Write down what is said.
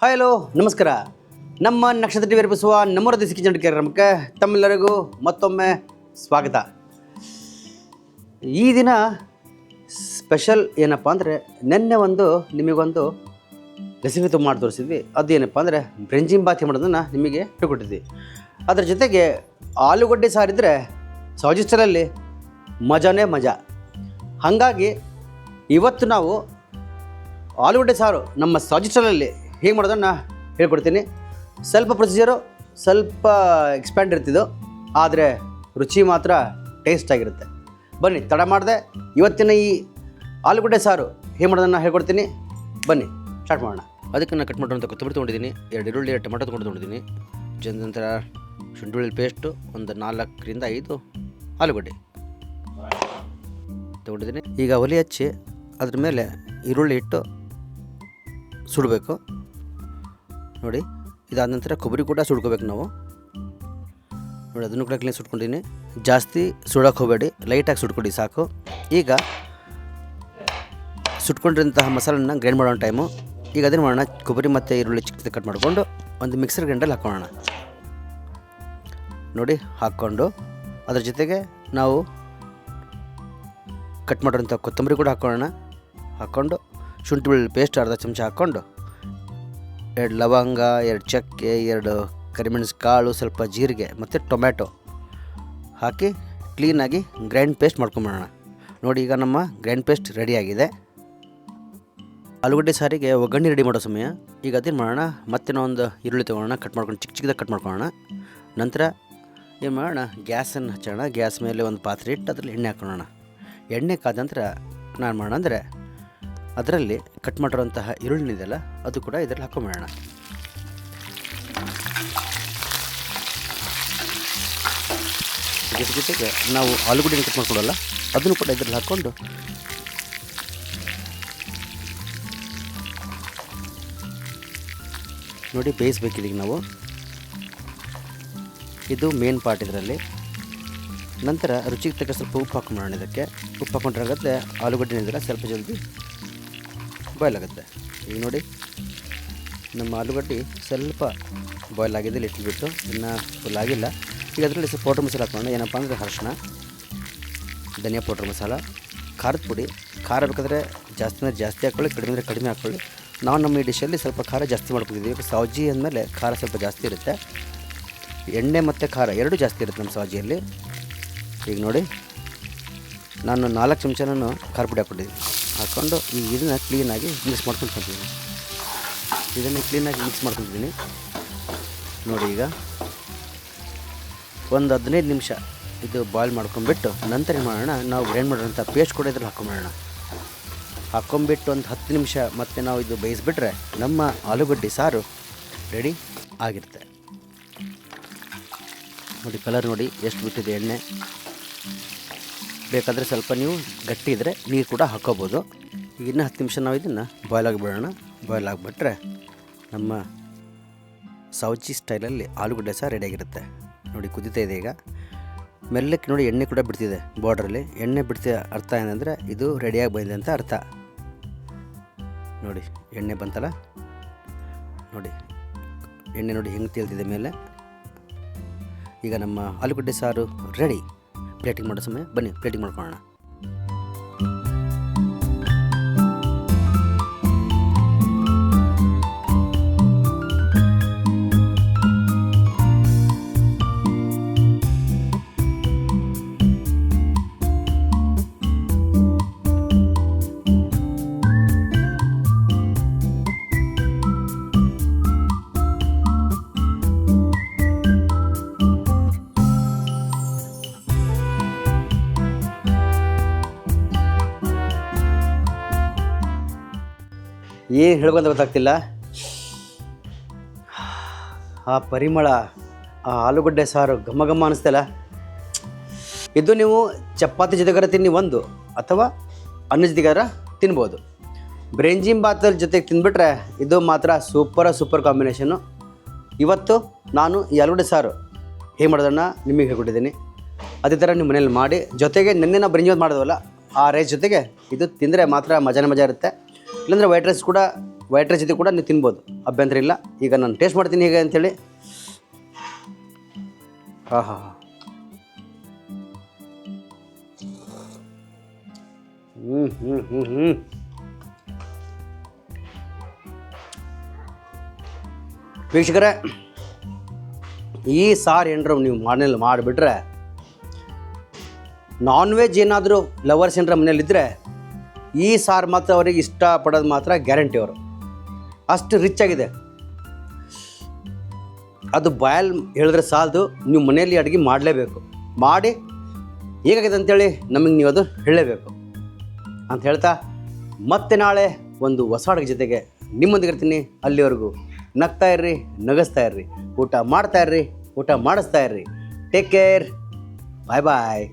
Hi hello ನಮಸ್ಕಾರ. ನಮ್ಮ ನಕ್ಷತ್ರ ಟಿವಿ ಅರ್ಪಿಸುವ ನಮ್ಮರ ದಿಸಿ ಕಿಚನ್ ಕಾರ್ಯಕ್ರಮಕ್ಕೆ ತಮ್ಮೆಲ್ಲರಿಗೂ ಮತ್ತೊಮ್ಮೆ ಸ್ವಾಗತ. ಈ ದಿನ ಸ್ಪೆಷಲ್ ಏನಪ್ಪ ಅಂದರೆ ನಿನ್ನೆ ನಿಮಗೊಂದು ರೆಸಿಪಿ ತುಂಬ ಮಾಡಿ ತೋರಿಸಿದ್ವಿ. ಅದು ಏನಪ್ಪ ಅಂದರೆ ಬ್ರೆಂಜಿಂಬಾತ್ ಮಾಡೋದನ್ನು ನಿಮಗೆ ಹೇಳ್ಕೊಟ್ಟಿದ್ವಿ. ಅದ್ರ ಜೊತೆಗೆ ಆಲೂಗಡ್ಡೆ ಸಾರಿದ್ರೆ ಸೌಜಿ ಸ್ಟೈಲಲ್ಲಿ ಮಜಾನೇ ಮಜಾ. ಹಾಗಾಗಿ ಇವತ್ತು ನಾವು ಆಲೂಗಡ್ಡೆ ಸಾರು ನಮ್ಮ ಸೌಜಿ ಸ್ಟೈಲಲ್ಲಿ ಹೇಗೆ ಮಾಡೋದನ್ನು ಹೇಳ್ಕೊಡ್ತೀನಿ. ಸ್ವಲ್ಪ ಪ್ರೊಸೀಜರು ಸ್ವಲ್ಪ ಎಕ್ಸ್ಪ್ಯಾಂಡ್ ಇರ್ತಿದ್ದು, ಆದರೆ ರುಚಿ ಮಾತ್ರ ಟೇಸ್ಟ್ ಆಗಿರುತ್ತೆ. ಬನ್ನಿ ತಡ ಮಾಡಿದೆ ಇವತ್ತಿನ ಈ ಆಲೂಗಡ್ಡೆ ಸಾರು ಹೇಗೆ ಮಾಡೋದನ್ನು ಹೇಳ್ಕೊಡ್ತೀನಿ. ಬನ್ನಿ ಸ್ಟಾರ್ಟ್ ಮಾಡೋಣ. ಅದಕ್ಕೆ ನಾನು ಕಟ್ ಮಾಡೋಂಥ ಕೊತ್ತಂಬರಿ ತೊಗೊಂಡಿದ್ದೀನಿ, 2 ಈರುಳ್ಳಿ 2 ಟೊಮೆಟೊ ತೊಗೊಂಡಿದ್ದೀನಿ, ನಂತರ ಶುಂಠಿ ಬೆಳ್ಳುಳ್ಳಿ ಪೇಸ್ಟು ಒಂದು 4 ರಿಂದ 5 ಆಲೂಗಡ್ಡೆ ತೊಗೊಂಡಿದ್ದೀನಿ. ಈಗ ಒಲೆ ಹಚ್ಚಿ ಅದ್ರ ಮೇಲೆ ಈರುಳ್ಳಿ ಇಟ್ಟು ಸುಡಬೇಕು. ನೋಡಿ, ಇದಾದ ನಂತರ ಕೊಬ್ಬರಿ ಕೂಡ ಸುಡ್ಕೋಬೇಕು ನಾವು. ನೋಡಿ, ಅದನ್ನು ಕೂಡ ಕ್ಲೀನ್ ಸುಟ್ಕೊಂಡಿದ್ದೀನಿ. ಜಾಸ್ತಿ ಸುಡೋಕೆ ಹೋಗಬೇಡಿ, ಲೈಟಾಗಿ ಸುಟ್ಕೊಡಿ ಸಾಕು. ಈಗ ಸುಟ್ಕೊಂಡಿರೋಂತಹ ಮಸಾಲನ್ನ ಗ್ರೈಂಡ್ ಮಾಡೋ ಟೈಮು. ಈಗ ಅದೇನು ಮಾಡೋಣ, ಕೊಬ್ಬರಿ ಮತ್ತು ಈರುಳ್ಳಿ ಚಿಕ್ಕದಾಗಿ ಕಟ್ ಮಾಡಿಕೊಂಡು ಒಂದು ಮಿಕ್ಸರ್ ಗ್ರೈಂಡಲ್ಲಿ ಹಾಕ್ಕೊಳ್ಳೋಣ. ನೋಡಿ, ಹಾಕ್ಕೊಂಡು ಅದ್ರ ಜೊತೆಗೆ ನಾವು ಕಟ್ ಮಾಡಿರೋಂಥ ಕೊತ್ತಂಬರಿ ಕೂಡ ಹಾಕ್ಕೊಂಡು ಶುಂಠಿ ಬೆಳ್ಳುಳ್ಳಿ ಪೇಸ್ಟ್ ಅರ್ಧ ಚಮಚ ಹಾಕ್ಕೊಂಡು 2 ಲವಂಗ, 2 ಚಕ್ಕೆ, 2 ಕರಿಮೆಣಸು ಕಾಳು, ಸ್ವಲ್ಪ ಜೀರಿಗೆ ಮತ್ತು ಟೊಮ್ಯಾಟೊ ಹಾಕಿ ಕ್ಲೀನಾಗಿ ಗ್ರೈಂಡ್ ಪೇಸ್ಟ್ ಮಾಡ್ಕೊಂಬಿಡೋಣ. ನೋಡಿ, ಈಗ ನಮ್ಮ ಗ್ರೈಂಡ್ ಪೇಸ್ಟ್ ರೆಡಿಯಾಗಿದೆ. ಆಲೂಗಡ್ಡೆ ಸಾರಿಗೆ ಒಗ್ಗರಣೆ ರೆಡಿ ಮಾಡೋ ಸಮಯ. ಈಗ ಅದೇನು ಮಾಡೋಣ, ಮತ್ತೆ ಒಂದು ಈರುಳ್ಳಿ ತೊಗೊಳ್ಳೋಣ, ಕಟ್ ಮಾಡ್ಕೊಂಡು ಚಿಕ್ಕದಾಗಿ ಕಟ್ ಮಾಡ್ಕೊಳ್ಳೋಣ. ನಂತರ ಏನು ಮಾಡೋಣ, ಗ್ಯಾಸನ್ನು ಹಚ್ಚೋಣ. ಗ್ಯಾಸ್ ಮೇಲೆ ಒಂದು ಪಾತ್ರೆ ಇಟ್ಟು ಅದರಲ್ಲಿ ಎಣ್ಣೆ ಹಾಕೊಳ್ಳೋಣ. ಎಣ್ಣೆ ಕಾದ ನಂತರ ನಾನು ಮಾಡೋಣ ಅಂದರೆ ಅದರಲ್ಲಿ ಕಟ್ ಮಾಡಿರೋಂತಹ ಈರುಳ್ಳಿ ಇದೆಯಲ್ಲ ಅದು ಕೂಡ ಇದರಲ್ಲಿ ಹಾಕೊಂಬಿಡೋಣ. ಜೊತೆಗೆ ನಾವು ಆಲೂಗಡ್ಡೆ ಕಟ್ ಮಾಡ್ಕೊಡಲ್ಲ ಅದನ್ನು ಕೂಡ ಇದರಲ್ಲಿ ಹಾಕ್ಕೊಂಡು ನೋಡಿ ಬೇಯಿಸ್ಬೇಕು. ಈಗ ನಾವು ಇದು ಮೇನ್ ಪಾರ್ಟ್ ಇದರಲ್ಲಿ. ನಂತರ ರುಚಿಗೆ ತಕ್ಕ ಸ್ವಲ್ಪ ಉಪ್ಪು ಹಾಕೊಂಬಿಡೋಣ. ಇದಕ್ಕೆ ಉಪ್ಪು ಹಾಕೊಂಡ್ರಾಗತ್ತೆ ಆಲೂಗಡ್ಡೆ ಇದೆಲ್ಲ ಸ್ವಲ್ಪ ಜಲ್ದಿ ಬಾಯ್ಲ್ ಆಗುತ್ತೆ. ಈಗ ನೋಡಿ, ನಮ್ಮ ಆಲೂಗಡ್ಡೆ ಸ್ವಲ್ಪ ಬಾಯ್ಲ್ ಆಗಿದೆ, ಲಿಟ್ಲ್ ಬಿಟ್ಟು, ಇನ್ನು ಫುಲ್ ಆಗಿಲ್ಲ. ಈಗ ಅದರಲ್ಲಿ ಸ್ವಲ್ಪ ಪೌಡ್ರ್ ಮಸಾಲ ಹಾಕೋಣ. ಏನಪ್ಪ ಅಂದರೆ ಅರಿಶಿಣ, ಧನಿಯಾ ಪೌಡ್ರ್ ಮಸಾಲ, ಖಾರದ ಪುಡಿ. ಖಾರ ಬೇಕಾದರೆ ಜಾಸ್ತಿ ಹಾಕ್ಕೊಳ್ಳಿ, ಕಡಿಮೆ ಅಂದರೆ ಕಡಿಮೆ ಹಾಕ್ಕೊಳ್ಳಿ. ನಾವು ನಮ್ಮ ಈ ಡಿಶಲ್ಲಿ ಸ್ವಲ್ಪ ಖಾರ ಜಾಸ್ತಿ ಮಾಡ್ಕೊಂಡಿದ್ದೀವಿ. ಸೌಜಿ ಅಂದಮೇಲೆ ಖಾರ ಸ್ವಲ್ಪ ಜಾಸ್ತಿ ಇರುತ್ತೆ. ಎಣ್ಣೆ ಮತ್ತು ಖಾರ ಎರಡೂ ಜಾಸ್ತಿ ಇರುತ್ತೆ ನಮ್ಮ ಸೌಜಿಯಲ್ಲಿ. ಈಗ ನೋಡಿ, ನಾನು 4 ಚಮಚನೂ ಖಾರ ಪುಡಿ ಹಾಕ್ಕೊಂಡು ಈಗ ಇದನ್ನು ಕ್ಲೀನಾಗಿ ಮಿಕ್ಸ್ ಮಾಡ್ಕೊಳ್ತಿದ್ದೀನಿ. ನೋಡಿ, ಈಗ ಒಂದು 15 ನಿಮಿಷ ಇದು ಬಾಯ್ಲ್ ಮಾಡ್ಕೊಂಬಿಟ್ಟು ನಂತರ ಏನು ಮಾಡೋಣ, ನಾವು ಗ್ರೈಂಡ್ ಮಾಡೋಂಥ ಪೇಸ್ಟ್ ಕೂಡ ಇದ್ರಲ್ಲಿ ಹಾಕ್ಕೊಂಬಿಟ್ಟು ಒಂದು 10 ನಿಮಿಷ ಮತ್ತೆ ನಾವು ಇದು ಬೇಯಿಸ್ಬಿಟ್ರೆ ನಮ್ಮ ಆಲೂಗಡ್ಡೆ ಸಾರು ರೆಡಿ ಆಗಿರುತ್ತೆ. ನೋಡಿ, ಕಲರ್ ನೋಡಿ ಎಷ್ಟು ಬಿಟ್ಟಿದೆ ಎಣ್ಣೆ. ಬೇಕಾದರೆ ಸ್ವಲ್ಪ ನೀವು ಗಟ್ಟಿ ಇದ್ದರೆ ನೀರು ಕೂಡ ಹಾಕ್ಕೋಬೋದು. ಈಗ ಇನ್ನೂ 10 ನಿಮಿಷ ನಾವು ಇದನ್ನು ಬಾಯ್ಲ್ ಆಗಿಬಿಡೋಣ. ಬಾಯ್ಲ್ ಆಗಿಬಿಟ್ರೆ ನಮ್ಮ ಸೌಜಿ ಸ್ಟೈಲಲ್ಲಿ ಆಲೂಗಡ್ಡೆ ಸಹ ರೆಡಿಯಾಗಿರುತ್ತೆ. ನೋಡಿ, ಕುದೀತಾ ಇದೆ. ಈಗ ಮೆಲ್ಲಕ್ಕೆ ನೋಡಿ ಎಣ್ಣೆ ಕೂಡ ಬಿಡ್ತಿದೆ ಬಾರ್ಡ್ರಲ್ಲಿ. ಎಣ್ಣೆ ಬಿಡ್ತಿದೆ ಅರ್ಥ ಏನಂದರೆ ಇದು ರೆಡಿಯಾಗಿ ಬಂದಿದೆ ಅಂತ ಅರ್ಥ. ನೋಡಿ, ಎಣ್ಣೆ ಬಂತಲ್ಲ, ನೋಡಿ ಎಣ್ಣೆ ನೋಡಿ ಹೆಂಗೆ ತೇಲ್ತಿದೆ ಮೇಲೆ. ಈಗ ನಮ್ಮ ಆಲೂಗಡ್ಡೆ ಸಾರು ರೆಡಿ. ಪ್ಲೇಟಿಂಗ್ ಮಾಡೋ ಸಮಯ. ಬನ್ನಿ ಪ್ಲೇಟಿಂಗ್ ಮಾಡ್ಕೊಳ್ಳೋಣ. ಏನು ಹೇಳ್ಕೊಂತ ಗೊತ್ತಾಗ್ತಿಲ್ಲ. ಆ ಪರಿಮಳ, ಆ ಆಲೂಗಡ್ಡೆ ಸಾರು ಘಮ ಘಮ ಅನ್ನಿಸ್ತಲ್ಲ. ಇದು ನೀವು ಚಪಾತಿ ಜೊತೆಗಾರ ತಿನ್ನಿ ಒಂದು, ಅಥವಾ ಅನ್ನ ಜೊತೆಗಾರ ತಿನ್ಬೋದು. ಬ್ರೆಂಜಿಂಬಾತ್ ಜೊತೆಗೆ ತಿಂದುಬಿಟ್ರೆ ಇದು ಮಾತ್ರ ಸೂಪರ್ ಕಾಂಬಿನೇಷನ್ನು. ಇವತ್ತು ನಾನು ಈ ಆಲೂಗಡ್ಡೆ ಸಾರು ಹೇಗೆ ಮಾಡೋದನ್ನು ನಿಮಗೆ ಹೇಳ್ಕೊಟ್ಟಿದ್ದೀನಿ. ಅದೇ ಥರ ನಿಮ್ಮ ಮನೇಲಿ ಮಾಡಿ, ಜೊತೆಗೆ ನೆನ್ನೆ ನಾವು ಬ್ರೆಂಜಿಂಬಾತ್ ಮಾಡಿದ್ವಲ್ಲ ಆ ರೈಸ್ ಜೊತೆಗೆ ಇದು ತಿಂದರೆ ಮಾತ್ರ ಮಜಾ ಇರುತ್ತೆ. ಇಲ್ಲಾಂದರೆ ವೈಟ್ ರೈಸ್ ಕೂಡ ವೈಟ್ ರೈಸ್ ಜೊತೆ ಕೂಡ ನೀವು ತಿನ್ಬೋದು, ಅಭ್ಯಂತರ ಇಲ್ಲ. ಈಗ ನಾನು ಟೇಸ್ಟ್ ಮಾಡ್ತೀನಿ ಹೇಗೆ ಅಂಥೇಳಿ. ಹಾಂ ಹಾಂ ವೀಕ್ಷಕರೇ, ಈ ಸಾರು ಏನಾರು ನೀವು ಮನೇಲಿ ಮಾಡಿಬಿಟ್ರೆ, ನಾನ್ ವೆಜ್ ಏನಾದರೂ ಲವರ್ಸ್ ಏನಾರ ಮನೇಲಿದ್ದರೆ ಈ ಸಾರು ಮಾತ್ರ ಅವರಿಗೆ ಇಷ್ಟಪಡೋದು ಮಾತ್ರ ಗ್ಯಾರಂಟಿ. ಅವರು ಅಷ್ಟು ರಿಚ್ ಆಗಿದೆ. ಅದು ಬಾಯಲ್ಲಿ ಹೇಳಿದ್ರೆ ಸಾಲದು, ನೀವು ಮನೆಯಲ್ಲಿ ಅಡುಗೆ ಮಾಡಲೇಬೇಕು. ಮಾಡಿ ಹೇಗಾಗಿದೆ ಅಂಥೇಳಿ ನಮಗೆ ನೀವು ಅದು ಹೇಳಲೇಬೇಕು ಅಂತ ಹೇಳ್ತಾ, ಮತ್ತೆ ನಾಳೆ ಒಂದು ಹೊಸ ಅಡುಗೆ ಜೊತೆಗೆ ನಿಮ್ಮೊಂದಿಗೆ ಇರ್ತೀನಿ. ಅಲ್ಲಿವರೆಗೂ ನಗ್ತಾ ಇರ್ರಿ, ನಗಿಸ್ತಾ ಇರ್ರಿ, ಊಟ ಮಾಡ್ತಾ ಇರ್ರಿ, ಊಟ ಮಾಡಿಸ್ತಾ ಇರ್ರಿ. Take care. ಬಾಯ್ ಬಾಯ್.